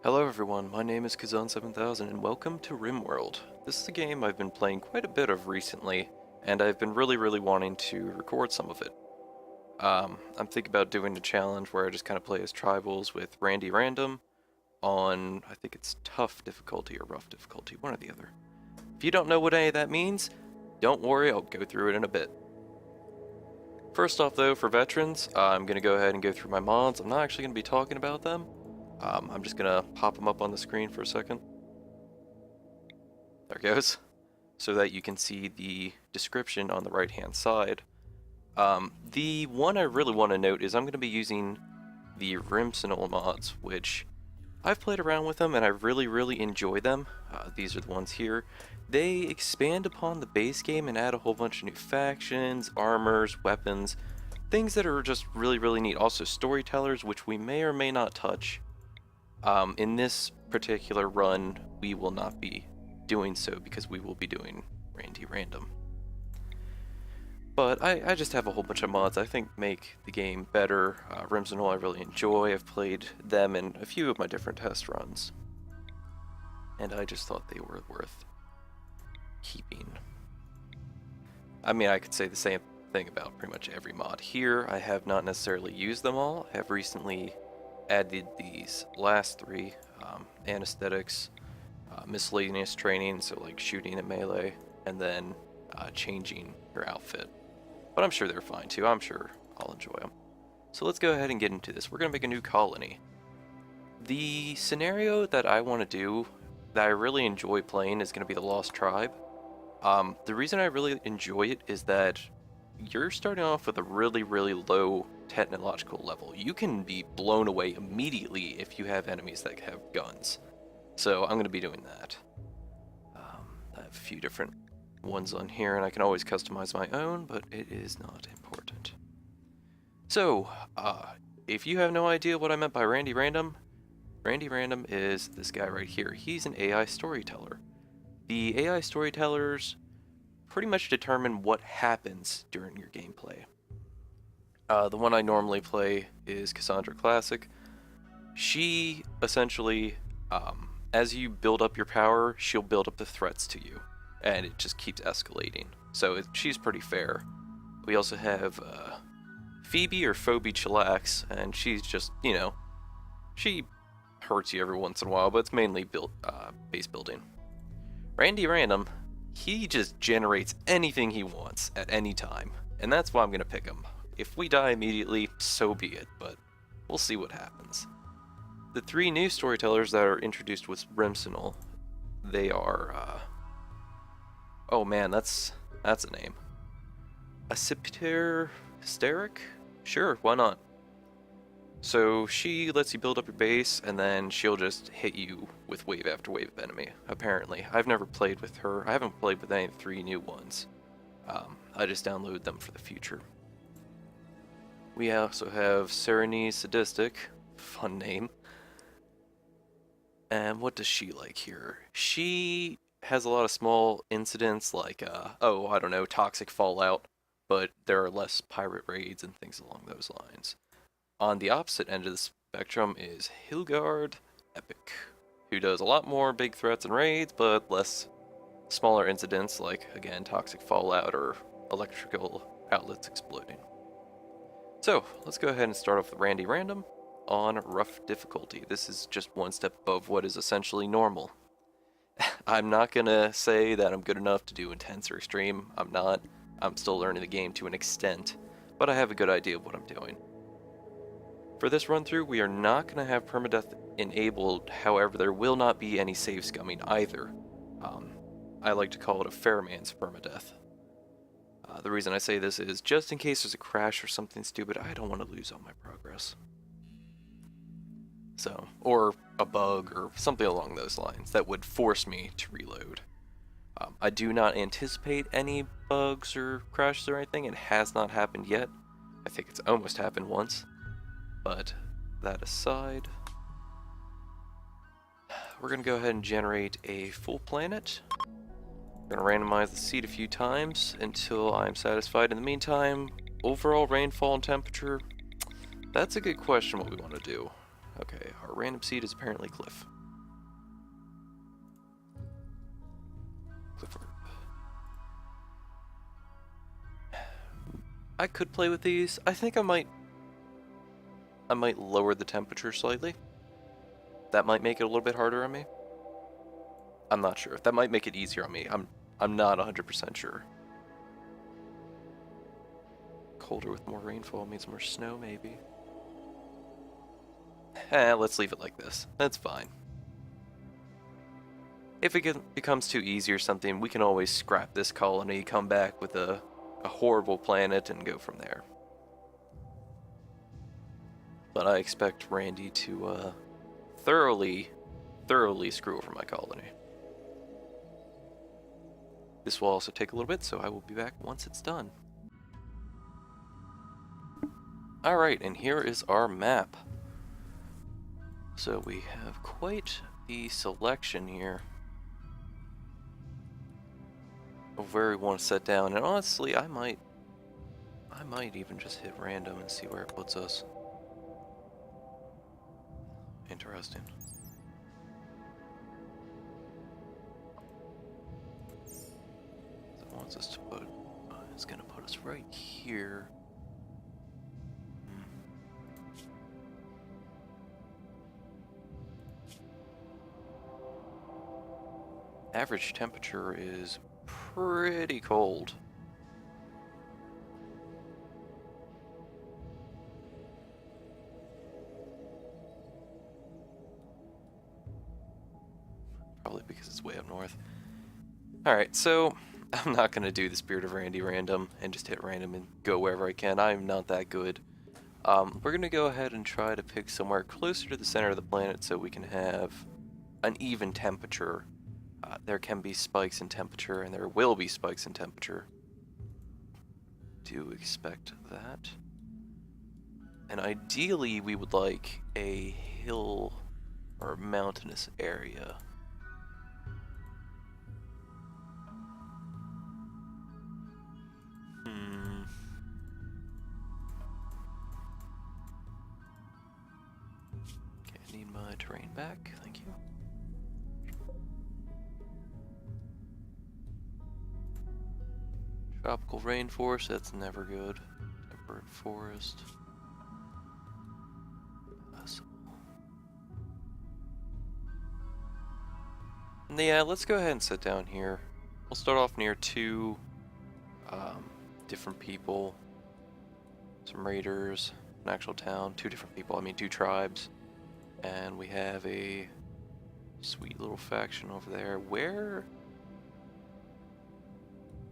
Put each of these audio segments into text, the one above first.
Hello everyone, my name is Kazan7000 and welcome to RimWorld. This is a game I've been playing quite a bit of recently, and I've been really wanting to record some of it. I'm thinking about doing a challenge where I just kind of play as tribals with Randy Random on, I think it's tough difficulty or rough difficulty, one or the other. If you don't know what any of that means, don't worry, I'll go through it in a bit. First off though, for veterans, I'm going to go ahead and go through my mods. I'm not actually going to be talking about them. I'm just gonna pop them up on the screen for a second. There it goes. So that you can see the description on the right hand side. The one I really want to note is I'm going to be using the RimWorld mods, which I've played around with them and I really enjoy them. These are the ones here. They expand upon the base game and add a whole bunch of new factions, armors, weapons, things that are just really neat. Also storytellers, which we may or may not touch. In this particular run, we will not be doing so because we will be doing Randy Random. But I just have a whole bunch of mods I think make the game better. RimWorld I really enjoy. I've played them in a few of my different test runs. And I just thought they were worth keeping. I mean, I could say the same thing about pretty much every mod here. I have not necessarily used them all. I have recently added these last three, anesthetics, miscellaneous training, so like shooting and melee, and then changing your outfit. But I'm sure they're fine too. I'm sure I'll enjoy them. So let's go ahead and get into this. We're going to make a new colony. The scenario that I want to do, that I really enjoy playing, is going to be the Lost Tribe. The reason I really enjoy it is that you're starting off with a really low technological level. You can be blown away immediately if you have enemies that have guns. So I'm going to be doing that. I have a few different ones on here, and I can always customize my own, but it is not important. So, if you have no idea what I meant by Randy Random is this guy right here. He's an AI storyteller. The AI storytellers pretty much determine what happens during your gameplay. The one I normally play is Cassandra Classic. She essentially, as you build up your power, she'll build up the threats to you, and it just keeps escalating. So she's pretty fair. We also have Phoebe or Phoebe Chillax, and she's just, you know, she hurts you every once in a while, but it's mainly base building. Randy Random, he just generates anything he wants at any time, and that's why I'm going to pick him. If we die immediately, so be it, but we'll see what happens. The three new storytellers that are introduced with RimWorld, they are, oh man, that's a name. Acipiter Hysteric? Sure, why not? So she lets you build up your base, and then she'll just hit you with wave after wave of enemy, apparently. I've never played with her. I haven't played with any of the three new ones. I just downloaded them for the future. We also have Serenese Sadistic, fun name. And what does she like here? She has a lot of small incidents like, oh, I don't know, toxic fallout, but there are less pirate raids and things along those lines. On the opposite end of the spectrum is Hilgard Epic, who does a lot more big threats and raids, but less smaller incidents like, again, toxic fallout or electrical outlets exploding. So, let's go ahead and start off with Randy Random on rough difficulty. This is just one step above what is essentially normal. I'm not gonna say that I'm good enough to do intense or extreme. I'm not. I'm still learning the game to an extent, but I have a good idea of what I'm doing. For this run through, we are not going to have permadeath enabled, however there will not be any save scumming either. I like to call it a fair man's permadeath. The reason I say this is just in case there's a crash or something stupid, I don't want to lose all my progress. So, or a bug or something along those lines that would force me to reload. I do not anticipate any bugs or crashes or anything. It has not happened yet. I think it's almost happened once. But that aside, we're going to go ahead and generate a full planet. I'm going to randomize the seed a few times until I'm satisfied. In the meantime, overall rainfall and temperature, that's a good question what we want to do. Okay, our random seed is apparently cliff. I could play with these. I think I might lower the temperature slightly. That might make it a little bit harder on me. I'm not sure. That might make it easier on me. I'm not 100% sure. Colder with more rainfall means more snow, maybe. Let's leave it like this. That's fine. If it becomes too easy or something, we can always scrap this colony, come back with a horrible planet, and go from there. But I expect Randy to thoroughly screw over my colony. This will also take a little bit, so I will be back once it's done. Alright, and here is our map. So we have quite the selection here of where we want to set down, and honestly, I might even just hit random and see where it puts us. Interesting. It wants us to put. It's gonna put us right here. Average temperature is pretty cold. Probably because it's way up north. Alright, so I'm not going to do the Spirit of Randy random and just hit random and go wherever I can. I'm not that good. We're going to go ahead and try to pick somewhere closer to the center of the planet so we can have an even temperature. There can be spikes in temperature, and there will be spikes in temperature. Do expect that. And ideally, we would like a hill or mountainous area. Okay, I need my terrain back. Thank you. Tropical rainforest, that's never good. Temperate forest. Yeah, let's go ahead and sit down here. We'll start off near two different people. Some raiders, an actual town, two different people, I mean two tribes. And we have a sweet little faction over there. Where?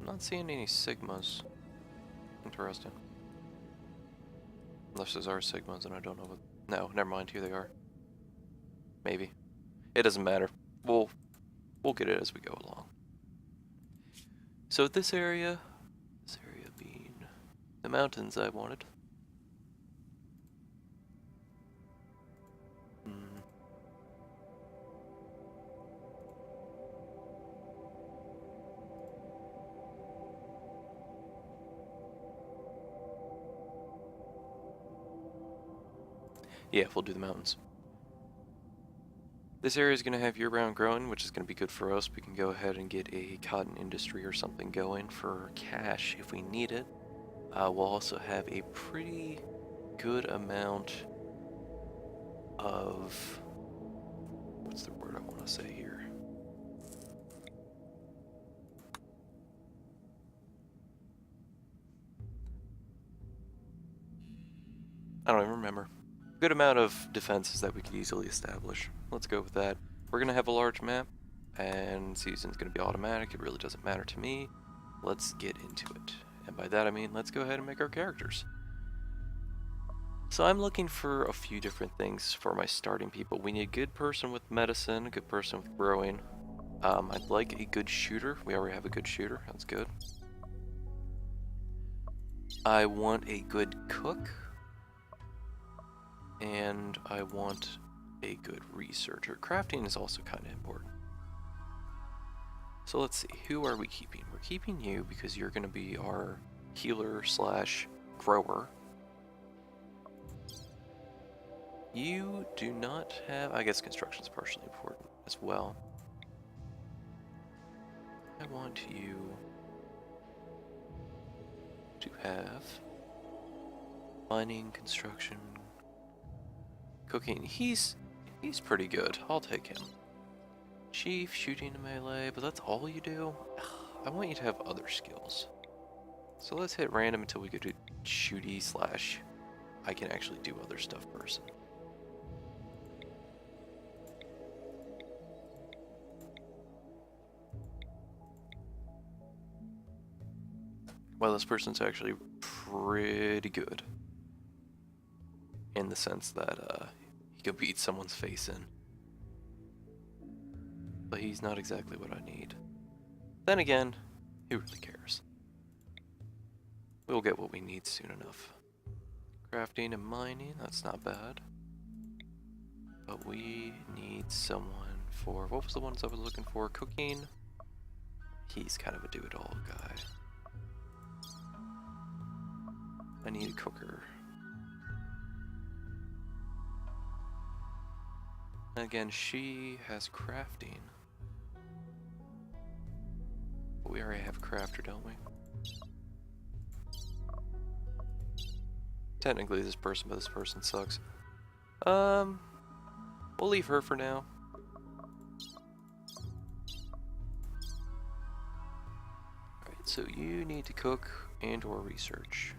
I'm not seeing any Sigmas. Interesting. Unless those are Sigmas and I don't know what... No, never mind, here they are. Maybe. It doesn't matter. We'll get it as we go along. So this area being the mountains I wanted. Yeah, we'll do the mountains. This area is going to have year-round growing, which is going to be good for us. We can go ahead and get a cotton industry or something going for cash if we need it. We'll also have a pretty good amount of... What's the word I want to say here? I don't even remember. Good amount of defenses that we could easily establish. Let's go with that. We're going to have a large map, and season's going to be automatic. It really doesn't matter to me. Let's get into it. And by that I mean, let's go ahead and make our characters. So I'm looking for a few different things for my starting people. We need a good person with medicine, a good person with growing. I'd like a good shooter. We already have a good shooter. That's good. I want a good cook. And I want a good researcher. Crafting is also kind of important. So let's see, who are we keeping? We're keeping you because you're going to be our healer slash grower. You do not have, I guess construction is partially important as well. I want you to have Mining, construction, cooking. He's pretty good. I'll take him. Chief, shooting a melee, but that's all you do? Ugh, I want you to have other skills. So let's hit random until we go to shooty slash I can actually do other stuff person. Well, this person's actually pretty good. In the sense that he could beat someone's face in. But he's not exactly what I need. Then again, who really cares? We'll get what we need soon enough. Crafting and mining, that's not bad. But we need someone for, what was the ones I was looking for? Cooking? He's kind of a do-it-all guy. I need a cooker. Again, she has crafting. But we already have a crafter, don't we? Technically this person, but this person sucks. We'll leave her for now. Alright, so you need to cook and or research.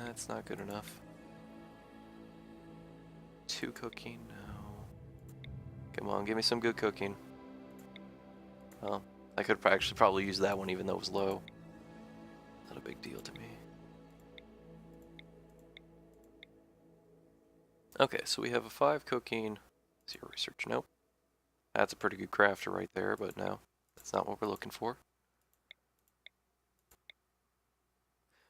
That's not good enough. 2 cooking, no. Come on, give me some good cooking. Well, I could actually probably use that one even though it was low. Not a big deal to me. Okay, so we have a 5 cooking, 0 research. Nope. That's a pretty good crafter right there, but no, that's not what we're looking for.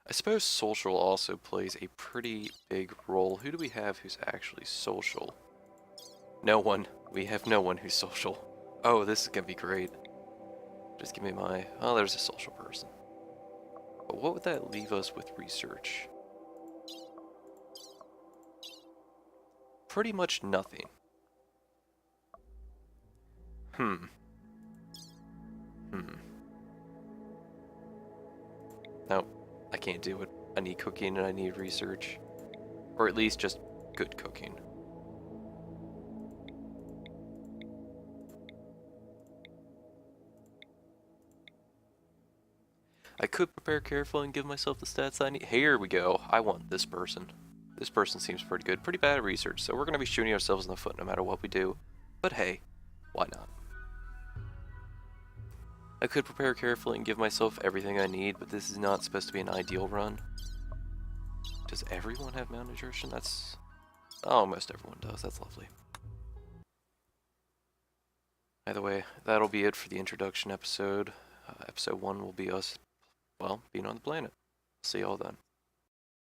I suppose social also plays a pretty big role. Who do we have who's actually social? No one. We have no one who's social. Oh, this is gonna be great. Just give me my... Oh, there's a social person. But what would that leave us with research? Pretty much nothing. Nope. I can't do it. I need cooking and I need research. Or at least just good cooking. I could prepare carefully and give myself the stats I need. Here we go. I want this person. This person seems pretty good. Pretty bad at research, so we're going to be shooting ourselves in the foot no matter what we do. But hey, why not? I could prepare carefully and give myself everything I need, but this is not supposed to be an ideal run. Does everyone have malnutrition? That's... Oh, almost everyone does. That's lovely. Either way, that'll be it for the introduction episode. Episode 1 will be us, well, being on the planet. See y'all then.